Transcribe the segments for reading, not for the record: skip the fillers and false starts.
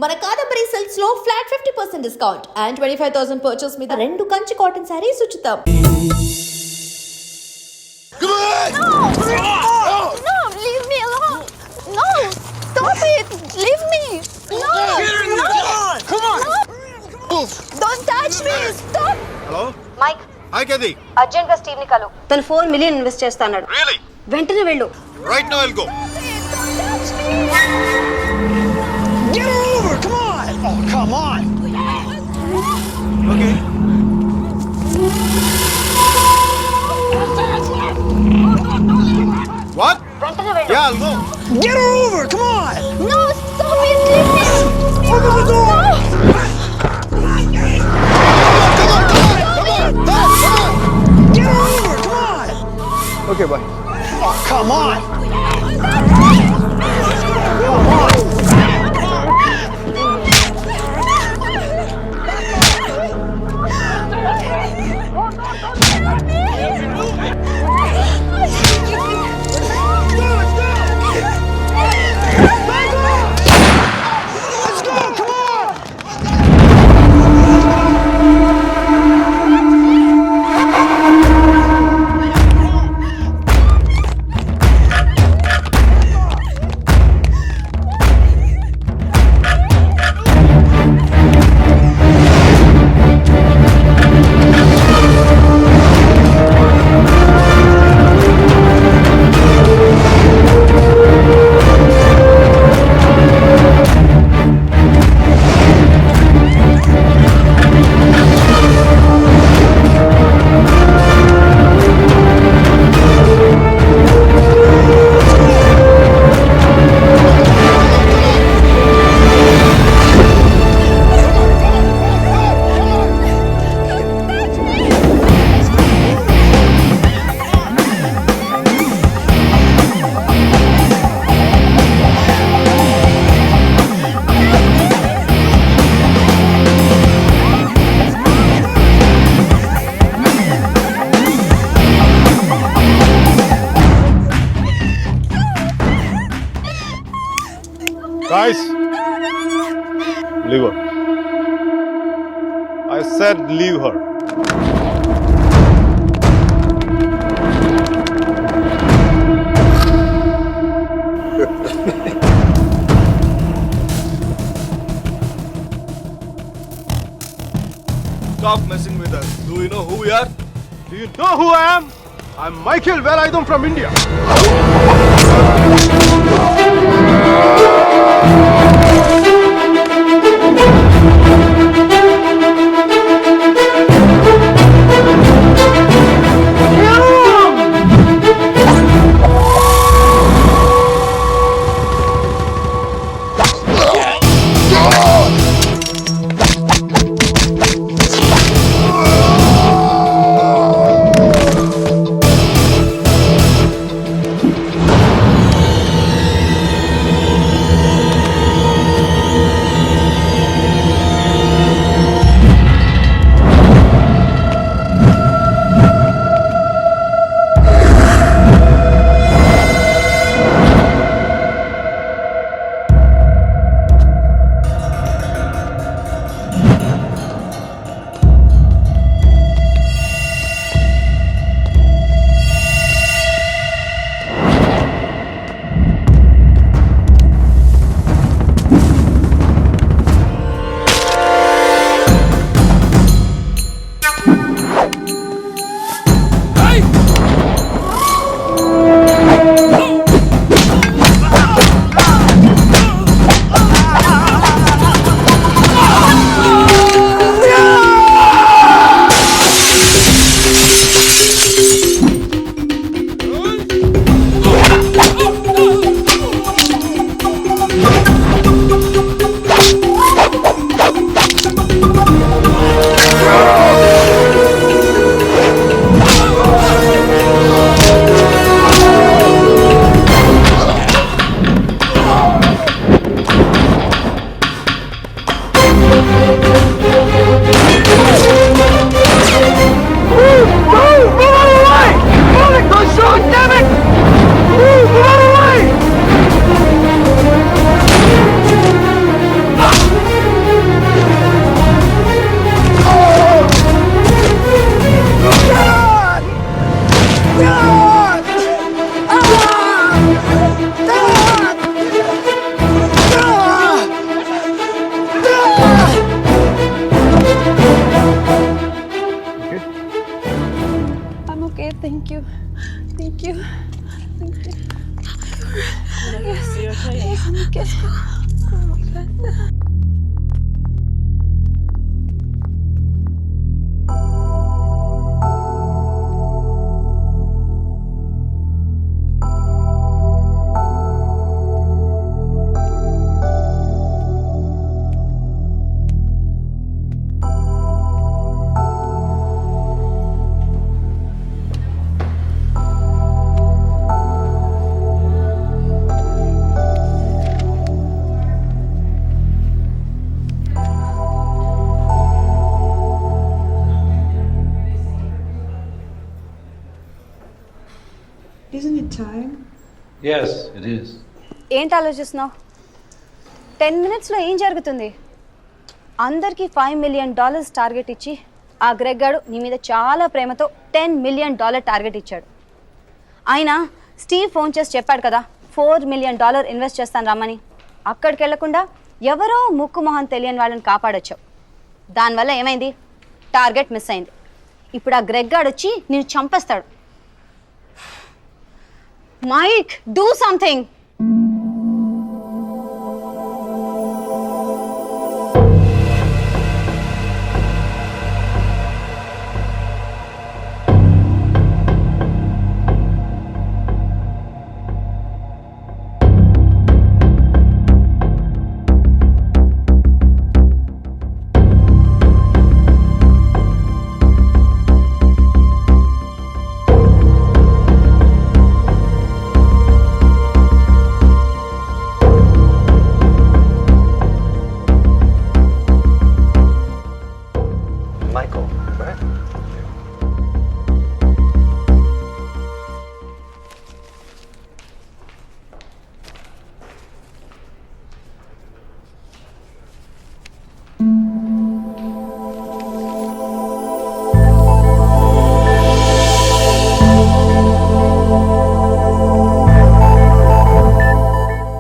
మన కాదంబరి సిల్క్స్ లో flat 50% discount and 25,000 purchase మీద 2 కంచి కాటన్ సారీస్ ఉచితం. No, leave me alone. No, stop it. Leave me. No. Come on. Move. Don't touch me. Stop. Hello? Mike Hi, Kathy. అర్జెంట్ గా స్టీవ్ ని కలు. తను 4 మిలియన్ ఇన్వెస్ట్ చేస్తాడు. Really? వెంటనే వెళ్ళు. Right now I'll go. Don't touch me. Get her over! Come on! Oh, come on! Okay. What? వెంటనే వెళ్ళు. Yeah, I'll go. Get her over! Come on! No, stop it. Leave me. Open the door! Get her over! Come on! Okay, bye. Oh, come on! Guys, leave her. I said leave her. Stop messing with us. Do you know who we are? Do you know who I am? I'm Michael Velayudham from India. Thank you. Thank you. Thank you. Yes. Yes. Oh my God. Isn't it time? Yes, it is. ఏంటి ఆలోచిస్తున్నావు? 10 minutesలో ఏం జరుగుతుంది? అందరికీ $5 million target ఇచ్చి ఆ Greg గాడు నీ మీద చాలా ప్రేమతో $10 million టార్గెట్ ఇచ్చాడు. ఆయన స్టీవ్ ఫోన్ చేసి చెప్పాడు కదా $4 million ఇన్వెస్ట్ చేస్తాను రమ్మని. అక్కడికి వెళ్లకుండా ఎవరో ముక్కు మొహం తెలియని వాళ్ళని కాపాడొచ్చావు. దానివల్ల ఏమైంది? టార్గెట్ మిస్ అయింది. ఇప్పుడు ఆ గ్రెగ్ గాడు వచ్చి నిన్ను చంపేస్తాడు. Mike, do something. Michael, right?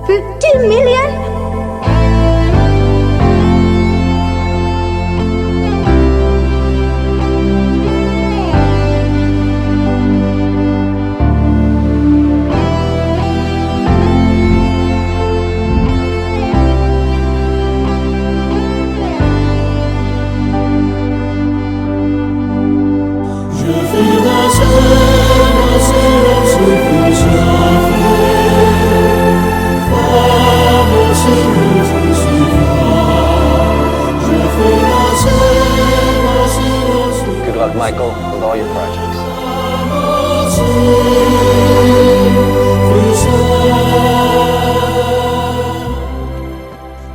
$50 million? Good luck, Michael, with all your projects.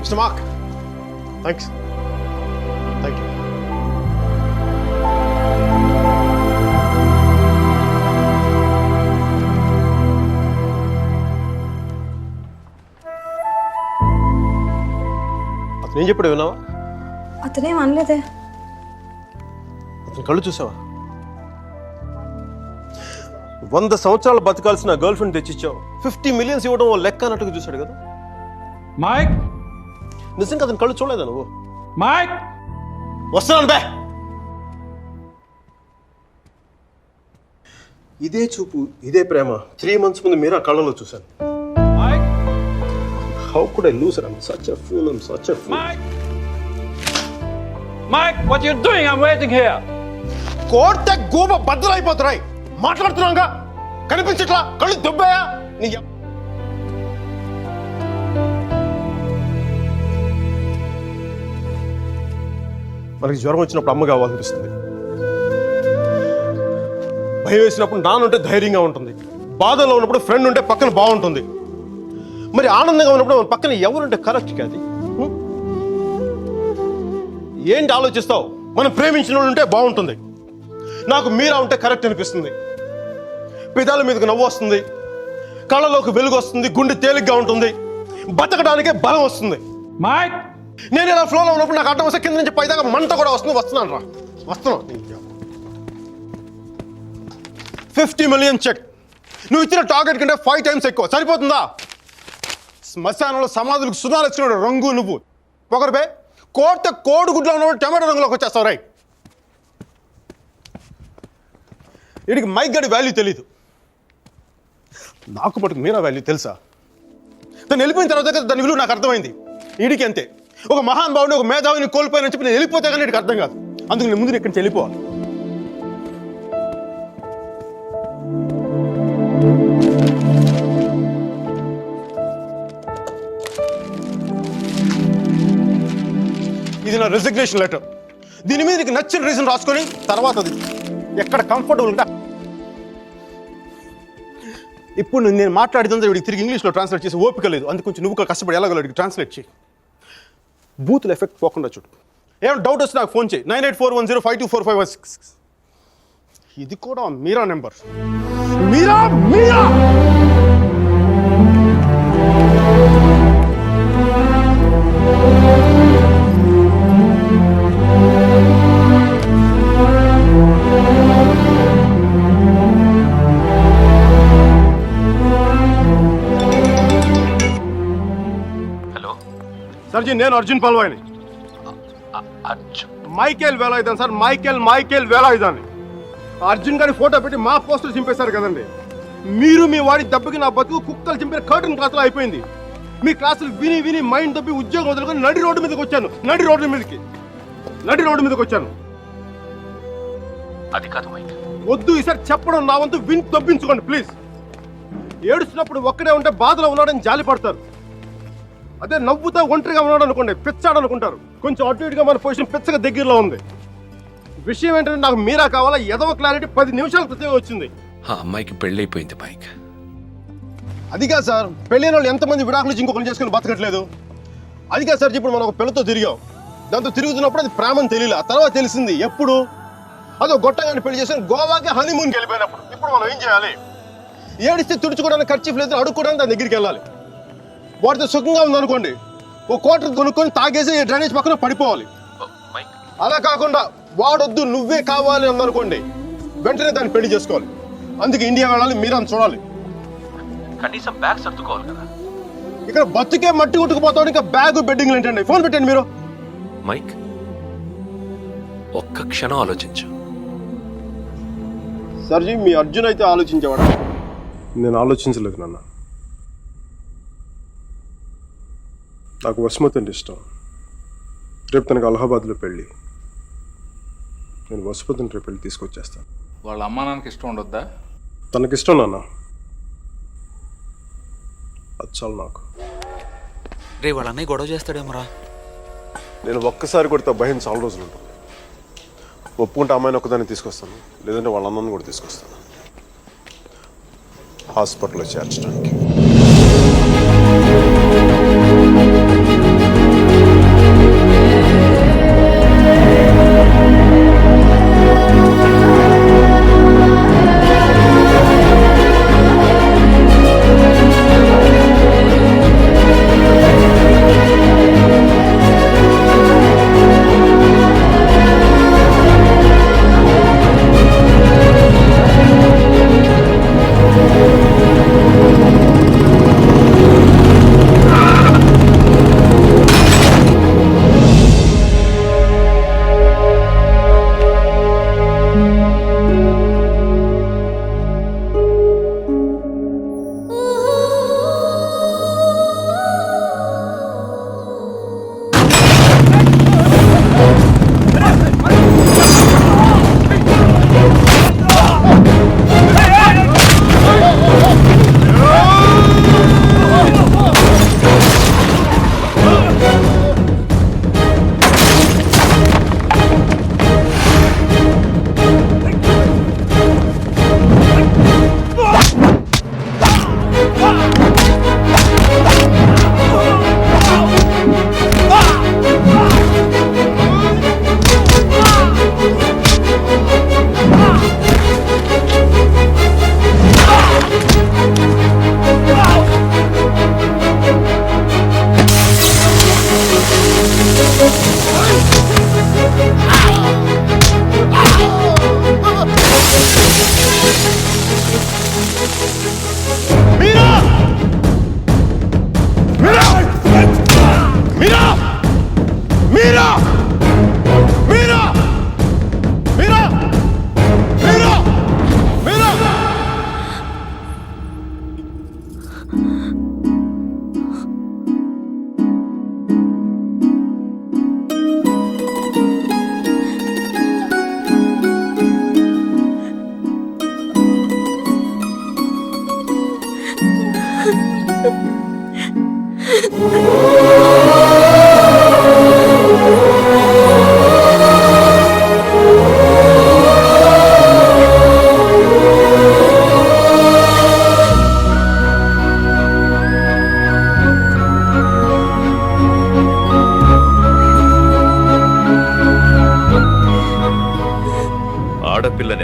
Mr. Mark. Thanks. Thank you. అతను ఏం చెప్పాడు విన్నావా? అతనేం అనలేదే. అతని కళ్ళు చూసావా? 100 సంవత్సరాలు బతకాల్సిన గర్ల్ ఫ్రెండ్ తెచ్చిచ్చావు. 50 million ఇవ్వడం ఓ లెక్క అన్నట్టుగా చూశాడు కదా. Mike? నిజంగా అతని కళ్ళు చూడలేదా నువ్వు? Mike? వస్తున్నాను బే. ఇదే చూపు, ఇదే ప్రేమ 3 months ముందు మీరు ఆ కళ్ళలో చూశాను. Mike? How could I lose her? I'm such a fool. I'm such a fool. Mike? Mike, what are you doing? I'm waiting here. కోర్త గోబ బద్దలైపోతున్నాయి. మాట్లాడుతున్నాగా కనిపించట్లా? కళ్ళు దుబ్బాయా? నీ మనకి జ్వరం వచ్చినప్పుడు అమ్మ కావాలనిపిస్తుంది. భయం వేసినప్పుడు నాన్నుంటే ధైర్యంగా ఉంటుంది. బాధలో ఉన్నప్పుడు ఫ్రెండ్ ఉంటే పక్కన బాగుంటుంది. మరి ఆనందంగా ఉన్నప్పుడు మన పక్కన ఎవరుంటే కరెక్ట్ కాదు. ఏంటి ఆలోచిస్తావు? మనం ప్రేమించిన వాళ్ళు ఉంటే బాగుంటుంది. నాకు మీరా ఉంటే కరెక్ట్ అనిపిస్తుంది. పెదాల మీదకు నవ్వు వస్తుంది, కళ్ళలోకి వెలుగు వస్తుంది, గుండె తేలిగ్గా ఉంటుంది, బతకడానికే బలం వస్తుంది. Mike? నేను ఇలా ఫ్లోలో ఉన్నప్పుడు నాకు అడ్డం వస్తే కింద నుంచి పైదాకా మంట కూడా వస్తుంది. వస్తున్నాను రా, వస్తున్నాను. 50 million చెక్. నువ్వు ఇచ్చిన టార్గెట్ కంటే 5 times ఎక్కువ. సరిపోతుందా? శ్మశానంలో సమాధులకు సునాలు వచ్చినాడు రంగు నువ్వు. పొగరుపే కోడిగుడ్లో ఉన్నప్పుడు టమాటో రంగులోకి వచ్చేస్తావు. రైట్, వీడికి మైక్ గడి వాల్యూ తెలీదు. నాకు మటుకు మీరా వాల్యూ తెలుసా? తను వెళ్ళిపోయిన తర్వాత కదా దాని విలువ నాకు అర్థమైంది. వీడికి అంతే. ఒక మహాన్ భావుని, ఒక మేధావిని కోల్పోయినని చెప్పి నేను వెళ్ళిపోతే కానీ వీడికి అర్థం కాదు. అందుకు నేను ముందు ఇక్కడి నుంచి వెళ్ళిపోవాలి. ఇది నా రెసిగ్నేషన్ లెటర్. దీని మీద నీకు నచ్చిన రీజన్ రాసుకొని తర్వాత అది ఎక్కడ కంఫర్టబుల్ ఉంటా. ఇప్పుడు నేను మాట్లాడితే వీడికి తిరిగి ఇంగ్లీష్లో ట్రాన్స్లేట్ చేసి ఓపిక లేదు. అందుకు కొంచెం నువ్వు కష్టపడి ఎలాగో ట్రాన్స్లేట్ చేయి. బూతుల ఎఫెక్ట్ పోకుండా చూడు. ఏమైనా డౌట్ వస్తే నాకు ఫోన్ చేయి. 9841052456. ఇది కూడా మీరా నెంబర్. మీరా మీరా సర్జీ, నేను Arjun పల్వాయిని. Michael Velayudham sir, Michael వేలాయుధాన్ని. Arjun గారి ఫోటో పెట్టి మా పోస్టర్ చింపేశారు కదండి. మీరు మీ వాడి దెబ్బకి నా బతుకు కుక్కలు చింపిన కర్టన్ క్లాసులో అయిపోయింది. మీ క్లాసులు విని విని మైండ్ దబ్బి ఉద్యోగం వదులుకొని నడి రోడ్డు మీదకి వచ్చాను. నడి రోడ్డు మీదకి వచ్చాను. అది కాదు మైక్. వద్దు, ఈసారి చెప్పడం నా వంతు విని తప్పించుకోండి ప్లీజ్. ఏడుస్తున్నప్పుడు ఒక్కడే ఉంటే బాధలో ఉన్నాడని జాలి పడతారు. అదే నవ్వుతా ఒంటరిగా ఉన్నాడు అనుకోండి, పిచ్చాడు అనుకుంటారు. కొంచెం అటు ఇటుగా మన పొజిషన్ పిచ్చగా దగ్గరలో ఉంది. విషయం ఏంటంటే నాకు మీరా కావాలా? ఎదవ క్లారిటీ 10 నిమిషాల క్రితం వచ్చింది. ఆ అమ్మాయికి పెళ్ళైపోయింది మైక్. అదిగా సార్, పెళ్ళైన వాళ్ళు ఎంతమంది విడాకులు ఇచ్చి ఇంకొకరు చేసుకుని బతకట్లేదు. అదిగా సార్, ఇప్పుడు మనం ఒక పిల్లతో తిరిగాం. దాంతో తిరుగుతున్నప్పుడు అది ప్రేమని తెలియలే. ఆ తర్వాత తెలిసింది. ఎప్పుడు? అదో గొట్టంగాని పెళ్లి చేసిన గోవాకి హనీమూన్కి వెళ్ళిపోయినప్పుడు. ఇప్పుడు మనం ఏం చేయాలి? ఏడిస్తే తుడుచుకోవడానికి ఖర్చు లేదు, అడుక్కోవడానికి దాని దగ్గరికి వెళ్ళాలి. వాడితో సుఖంగా ఉందనుకోండి, ఓ క్వార్టర్ కొనుక్కొని తాగేసి డ్రైనేజ్ పక్కన పడిపోవాలి. అలా కాకుండా వాడొద్దు నువ్వే కావాలి అందనుకోండి, వెంటనే దాన్ని పెళ్లి చేసుకోవాలి. అందుకే ఇండియా వెళ్ళాలి, మీరా చూడాలి. కనీసం బ్యాగ్ సర్దుకోవాలి కదా. ఇక్కడ బతుకే మట్టి కొట్టుకుపోతాడు, ఇంకా బ్యాగ్ బెడ్డింగ్ ఏంటండి? ఫోన్ పెట్టండి మీరు. మైక్, ఒక్క క్షణం ఆలోచించు. సర్జీ, మీ అర్జున్ అయితే ఆలోచించేవాడా? నేను ఆలోచించలేదు నాన్న. నాకు వసుమతి అంటే ఇష్టం. రేపు తనకు అలహాబాద్లో పెళ్ళి. నేను వసుమతిని రేపు పెళ్ళి తీసుకొచ్చేస్తాను. వాళ్ళ అమ్మా నాన్నకి ఇష్టం ఉండొద్దా? తనకిష్టం నాన్న, అది చాలు నాకు. రే వాళ్ళ అన్నయ్య గొడవ చేస్తాడేమోరా. నేను ఒక్కసారి కొడితే భయం చాలా రోజులు ఉంటుంది. ఒప్పుకుంటే అమ్మాయిని ఒక్కదాన్ని తీసుకొస్తాను, లేదంటే వాళ్ళ అమ్మని కూడా తీసుకొస్తాను హాస్పిటల్లో చేర్చడానికి.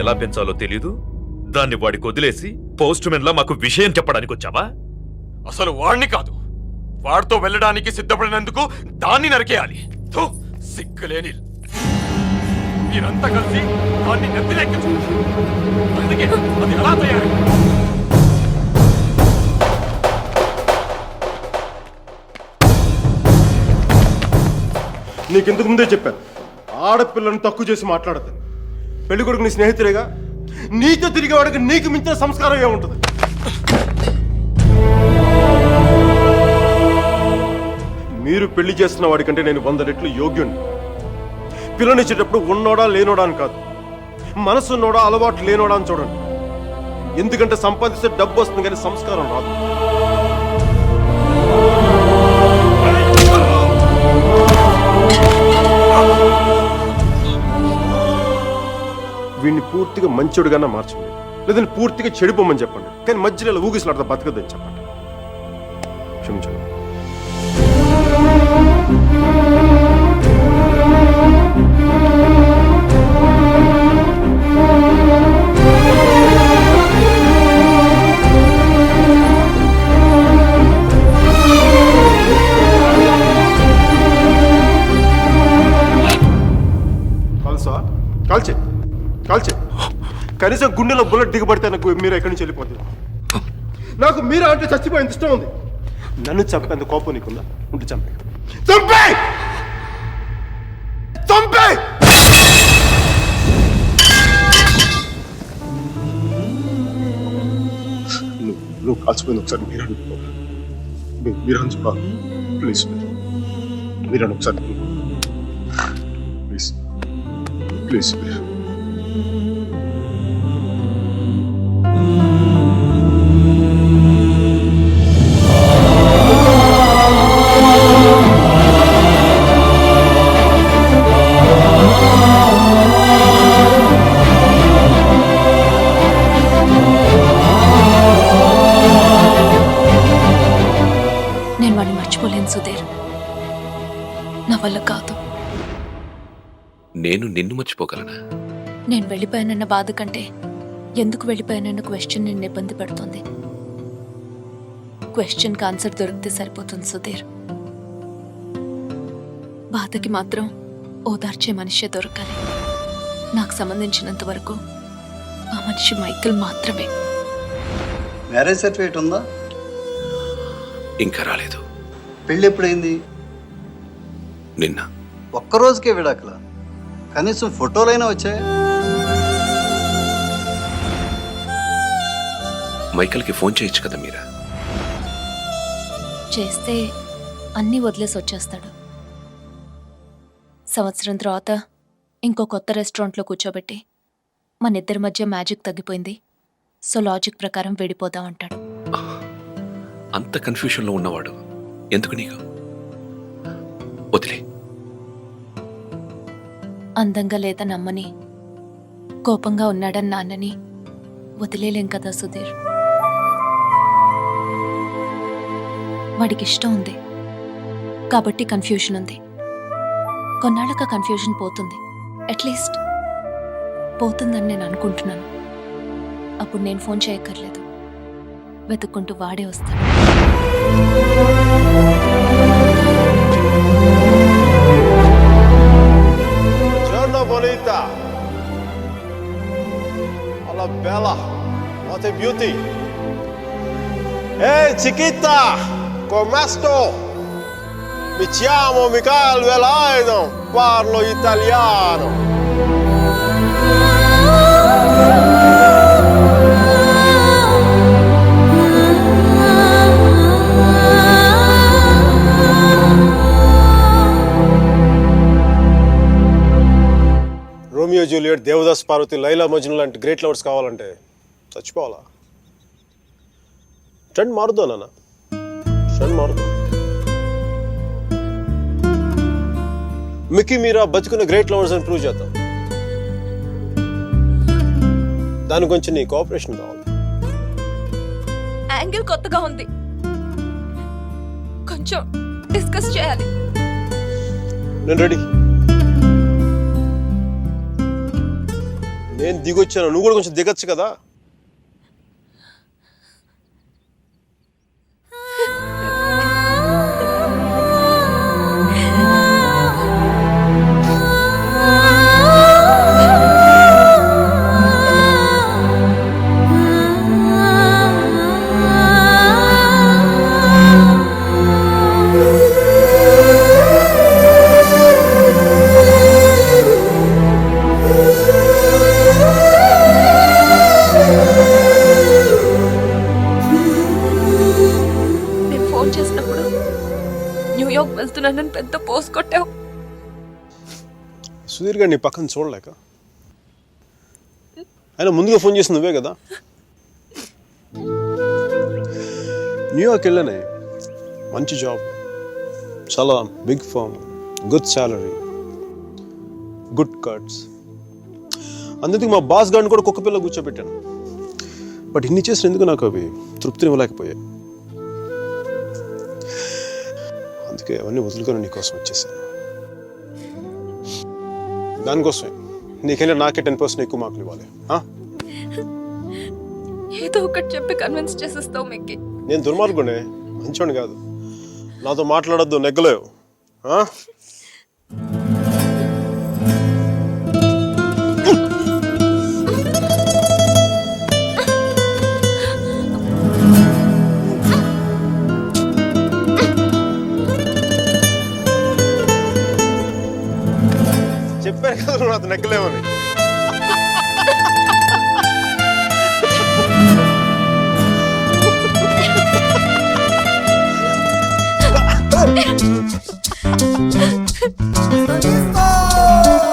ఎలా పెంచాలో తెలీదు, దాన్ని వాడికి వదిలేసి పోస్ట్ మెన్ లా మాకు విషయం చెప్పడానికి వచ్చావా? అసలు వాడిని కాదు, వాడితో వెళ్ళడానికి సిద్ధపడినందుకు దాన్ని నరికేయాలి. థు, సిగ్గులేని మీరంతా కలిసి దాన్ని నెత్తినెక్కించుకుంటారు. అందుకే అది ఎలా తయారు? నీకింతకు ముందే చెప్పాను, ఆడపిల్లను తక్కువ చేసి మాట్లాడద్దని. పెళ్లి కొడుకు నీ స్నేహితులేగా, నీతో తిరిగేవాడికి నీకు మించిన సంస్కారం ఏముంటుంది? మీరు పెళ్లి చేస్తున్న వాడికంటే నేను 100 రెట్లు యోగ్యుణ్ణి. పిల్లనిచ్చేటప్పుడు ఉన్నోడా లేనోడా అని కాదు, మనసున్నోడా అలవాటు లేనోడా అని చూడండి. ఎందుకంటే సంపాదిస్తే డబ్బు వస్తుంది కానీ సంస్కారం రాదు. వీడిని పూర్తిగా మంచోడుగానే మార్చండి, లేదంటే పూర్తిగా చెడిపోమని చెప్పండి. కానీ మధ్యలో ఇలా ఊగిసలాడతా బతకదని చెప్పండి. క్షమించండి. కాల్చే కనీసం గుండెలో బుల్లెట్ దిగబడితే నాకు మీరు ఎక్కడి నుంచి వెళ్ళిపోతుంది. నాకు మీరా అంటే చచ్చిపోయేంత ఇష్టం ఉంది. నన్ను చంపేంత కోపం నీకుందా? ఉంటే చంపే చంపే చంపే నువ్వు కాల్చిపోయింది ఒకసారి మీరు అనుకో. మీరు అనుకో ప్లీజ్. మీరు ఒకసారి ప్లీజ్ ప్లీజ్. నేను వాడిని మర్చిపోలేను సుధీర్, నా వల్ల కాదు. నేను నిన్ను మర్చిపోగలనా? నేను వెళ్ళిపోయానన్న బాధ కంటే ఎందుకు వెళ్ళిపోయానన్న క్వశ్చన్ నిన్ను ఇబ్బంది పెడుతుంది. క్వశ్చన్కి ఆన్సర్ దొరికితే సరిపోతుంది సుధీర్. బాధకి మాత్రం ఓదార్చే మనిషే దొరకాలి. నాకు సంబంధించినంత వరకు ఆ మనిషి మైకేల్ మాత్రమే. మ్యారేజ్ సర్టిఫికేట్ ఉందా? ఇంకా రాలేదు. పెళ్ళి ఎప్పుడైంది? నిన్న. ఒక్కరోజుకే విడాకుల? కనీసం ఫోటోలైనా వచ్చాయి? మైకేల్కి ఫోన్ చేయొచ్చు కదా మీరా? చేస్తే అన్నీ వదిలేసి వచ్చేస్తాడు. సంవత్సరం తర్వాత ఇంకో కొత్త రెస్టారెంట్లో కూర్చోబెట్టి మన ఇద్దరి మధ్య మ్యాజిక్ తగ్గిపోయింది, సో లాజిక్ ప్రకారం విడిపోదాం అంటాడు. అంత కన్ఫ్యూషన్లో ఉన్నవాడు ఎందుకు నీకు? వదిలే. అందంగా లేదని అమ్మని, కోపంగా ఉన్నాడని నాన్నని వదిలేలేం కదా సుధీర్. వాడికి ఇష్టం ఉంది కాబట్టి కన్ఫ్యూషన్ ఉంది. కొన్నాళ్ళక కన్ఫ్యూషన్ పోతుంది, అట్లీస్ట్ పోతుందని నేను అనుకుంటున్నాను. అప్పుడు నేను ఫోన్ చేయక్కర్లేదు, వెతుక్కుంటూ వాడే వస్తాడు. Giorno bonita. Alla bella. What a beauty. Ehi chiquita, come sto? Mi chiamo Michael Velaido, parlo italiano. Romeo Juliet, Devdas Parvati, Laila Majnu లాంటి గ్రేట్ లవర్స్ కావాలంటే చచ్చిపోవాలా? ట్రెండ్ మారుద్దా నాన్న, ట్రెండ్ మారుద్దాం. మిక్కీ మీరా బతుకున్న గ్రేట్ లవర్స్ అని ప్రూవ్ చేద్దాం. దాని గురించి నీ కోఆపరేషన్ కావాలి. యాంగిల్ కొత్తగా ఉంది, కొంచెం డిస్కస్ చేయాలి. నేను రెడీ. నేను దిగొచ్చాను, నువ్వు కూడా కొంచెం దిగచ్చు కదా. నేను ఫోన్ చేసినప్పుడు న్యూయార్క్ వెళ్తున్నానని పెద్ద పోస్ట్ కొట్టావు. సుధీర్ గారు నీ పక్కన చూడలేక, ఆయన ముందుగా ఫోన్ చేసి నువ్వే కదా. న్యూయార్క్ వెళ్ళానే, మంచి జాబ్, చాలా big firm, good salary, good cuts. అందుకే మా బాస్ గారిని కూడా కుక్క పిల్ల కూర్చోబెట్టాను. బట్ ఇన్ని చేసిన ఎందుకు నాకు అవి తృప్తిని ఇవ్వలేకపోయాయి. అందుకే అవన్నీ వదులుకొని నీకోసం వచ్చేసాను. దానికోసమే నీకైనా నాకే 10% ఎక్కువ మార్కులు ఇవ్వాలి. ఏదో ఒకటి చెప్పి కన్విన్స్ చేసేస్తావు మిక్కి. నేను దుర్మార్గునే, మంచోని కాదు. నాతో మాట్లాడొద్దు, నెగ్గలేవు. చెప్పాను కదా నువ్వు నాతో నెగ్గలేవని. Oh,